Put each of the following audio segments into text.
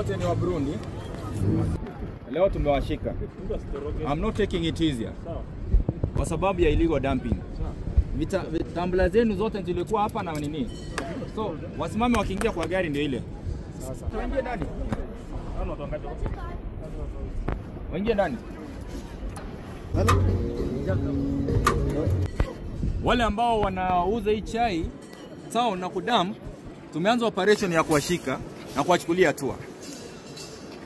wote ni wa Burundi. Leo tumewashika. I'm not taking it easier. Kwa sababu ya illegal dumping. Tambla zenu zote zilikuwa hapa na nini? So, wasimame wakiingia kwa gari ndio ile. Sasa. Tuingie ndani. Waingie ndani. Wale ambao wanauza hii chai sawa na kudam, tumeanza operation ya kuwashika na kuwachukulia hatua.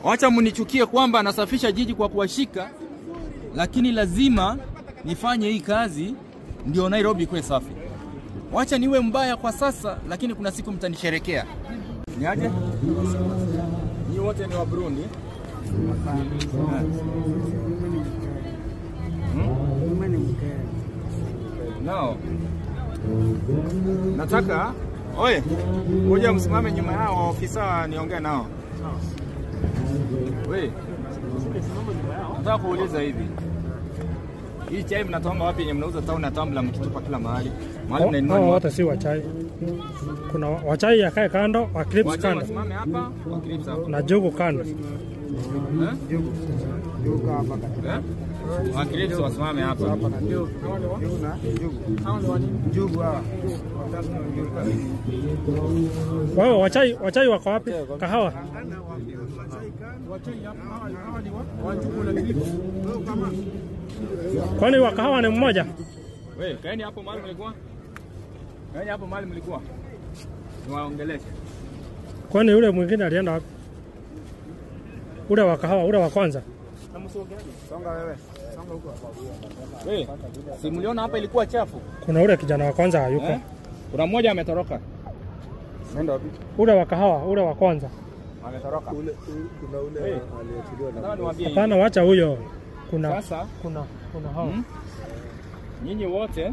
Wacha mnichukie kwamba nasafisha jiji kwa kuwashika, lakini lazima nifanye hii kazi ndio Nairobi kuwe safi. Wacha niwe mbaya kwa sasa, lakini kuna siku mtanisherekea. Ni aje? Ni wote ni wa Burundi. No. Nataka oye, ngoja msimame nyuma yao ofisa niongee nao. Wewe. Nataka kuuliza hivi. Hii chai mnatoanga wapi yenye mnauza town na tumbler mkitupa kila mahali? Mahali mnainunua. Hata si wachai. Kuna wachai yakae kando, wa clips kando. Wasimame hapa, wa clips hapa. Na jugu kando. Jugu. Jugu hapa kando. Wa clips wasimame hapa. Hapa na jugu. Jugu na jugu. Hao ndio jugu hawa. Wao wachai wako wapi? Kahawa. Wachai hapa hawa ni wa jugu na clips. Kama kwani wa kahawa ni mmoja? Wewe, kaeni hapo mahali mlikuwa? Kaeni hapo mahali mlikuwa? Niwaongeleshe. Kwani yule mwingine alienda wapi? Ule wa kahawa, ule wa kwanza. Songa wewe. Songa huko. Wewe, si mliona hapa ilikuwa chafu? Kuna ule kijana wa kwanza hayuko. Kuna mmoja ametoroka. Nenda wapi? Ule wa kahawa, ule wa kwanza. Ametoroka. Kuna ule aliyetiliwa na. Hapana, wacha huyo. Sasa kuna hao. Nyinyi wote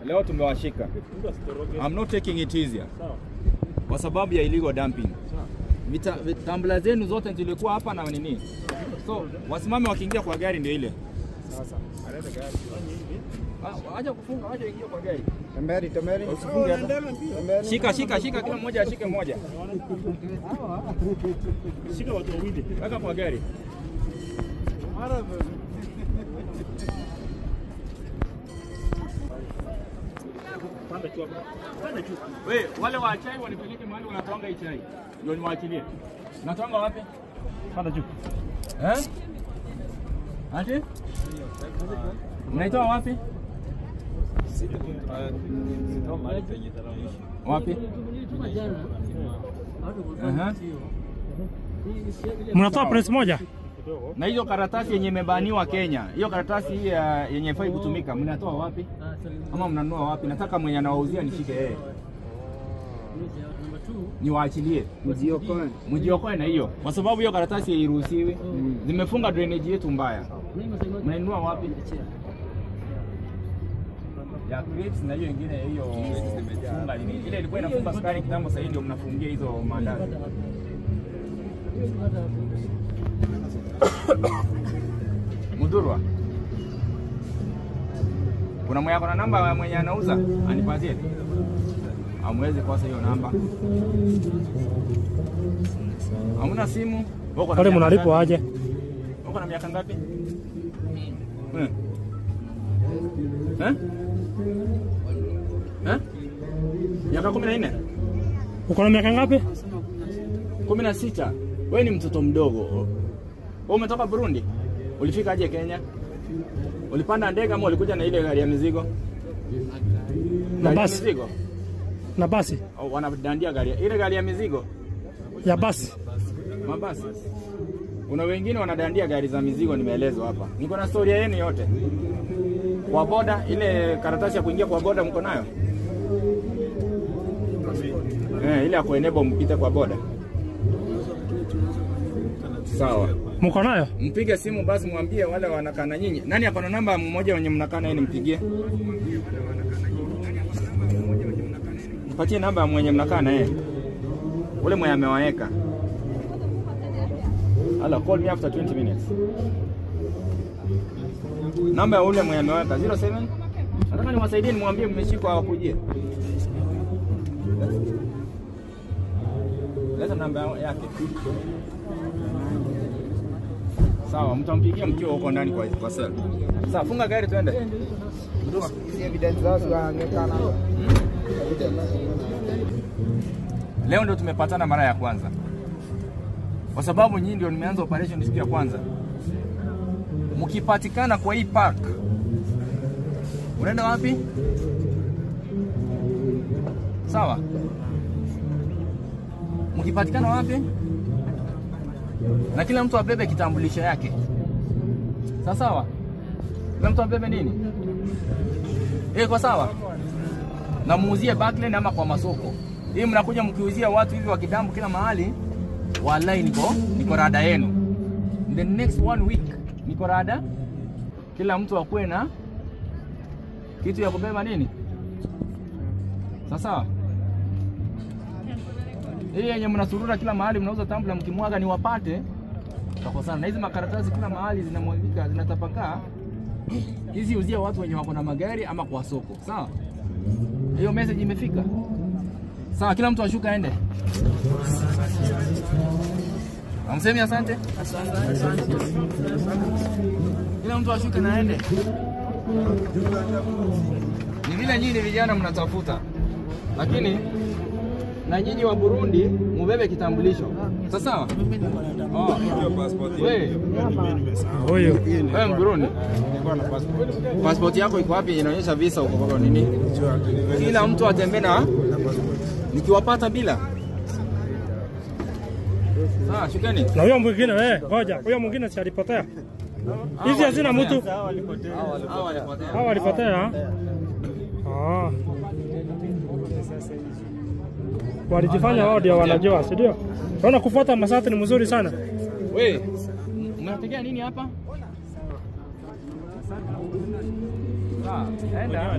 leo tumewashika. I'm not taking it easier. Kwa sababu ya illegal dumping. Tambla zenu zote zilikuwa hapa na nini? So, wasimame wakiingia kwa gari ndio ile. Sasa. Aleta gari. Acha kufunga, acha ingia kwa gari. Temberi. Usifunge hapa. Shika kila mmoja ashike moja. Shika watu wawili. Weka kwa gari. Wewe, wale wa chai wanipeleke mahali unatoanga hii chai. Ndio niwaachilie. Unatoanga wapi? Panda juu. Ati? Mnaitoa wapi? Wapi? Mnatoa press moja? Na hiyo karatasi yenye imebaniwa Kenya, hiyo karatasi hii yenye haifai kutumika, mnatoa wapi? Ama mnanunua wapi? Nataka mwenye anawauzia nishike yeye. Niwaachilie. Mjiokoe na hiyo. Kwa sababu hiyo karatasi hairuhusiwi. Zimefunga drainage yetu mbaya. Mnanunua wapi? Ya clips na hiyo nyingine hiyo funga ile ilikuwa inafunga sukari kitambo, sasa ndio mnafungia hizo mandazi. Mudurwa. Kuna mwenye akona namba mwenye anauza? Anipatie. Amweze kosa hiyo namba. Hamna simu? Pale mnalipo aje? Uko na miaka ngapi? Miaka 14? Uko na miaka ngapi? 16. Wewe ni mtoto mdogo. Wewe umetoka Burundi? Ulifika aje Kenya? Ulipanda ndege ama ulikuja na ile gari ya mizigo? Na basi. Na basi. Au wanadandia gari. Ile gari ya mizigo? Ya basi. Mabasi. Kuna wengine wanadandia gari za mizigo, nimeelezwa hapa. Niko na story yenu yote. Kwa boda, ile karatasi ya kuingia kwa boda mko nayo? Ile ya kuenable mpite kwa boda. Sawa. Mko nayo? Mpige simu basi mwambie wale wanakaa na nyinyi. Nani ako na namba mmoja wenye mnakaa naye nimpigie? Mpatie namba mwenye mnakaa naye. Ule mwenye amewaeka. Hello, call me after 20 minutes. Namba ya ule mwenye ameweka 07. Nataka niwasaidie nimwambie mmeshikwa wakujie. Leta namba yake. Sawa, mtampigia mkiwa huko ndani kwa cell. Sawa, funga gari twende. Hizi evidence zao zinaonekana. Leo ndio tumepatana mara ya kwanza. Kwa sababu nyinyi ndio nimeanza operation siku ya kwanza. Mkipatikana kwa hii park, unaenda wapi? Sawa? Mkipatikana wapi? Na kila mtu abebe kitambulisho yake. Sawa? Kila mtu abebe nini? Kwa sawa? Na muuzie Backland ama kwa masoko. Hii mnakuja mkiuzia watu hivi wa Kidambu kila mahali, wallahi niko rada yenu. The next 1 week niko rada. Kila mtu akue na kitu ya kubeba nini? Sawa? Hii yenye mnasurura kila mahali mnauza tumbler mkimwaga ni wapate. Kwa sana. Na hizi makaratasi kila mahali zinamwagika, zinatapakaa. Hizi uzia watu wenye wako na magari ama kwa soko. Sawa? Hiyo message imefika. Sawa, kila mtu ashuka aende. Amsemi asante. Asante. Kila mtu ashuke na aende. Ni vile nyinyi vijana mnatafuta. Lakini na nyinyi wa Burundi mubebe kitambulisho. Sawa? Wewe Burundi. Passport yako iko wapi? Inaonyesha visa uko kwa nini? Kila mtu atembee na nikiwapata bila. Shukeni. Na huyo mwingine ngoja, huyo mwingine si alipotea. Hizi hazina mtu. Hao walipotea. Walijifanya wao ndio wanajua, si ndio? Unaona kufuata masharti ni mzuri sana. Wewe, unategea nini hapa? Enda.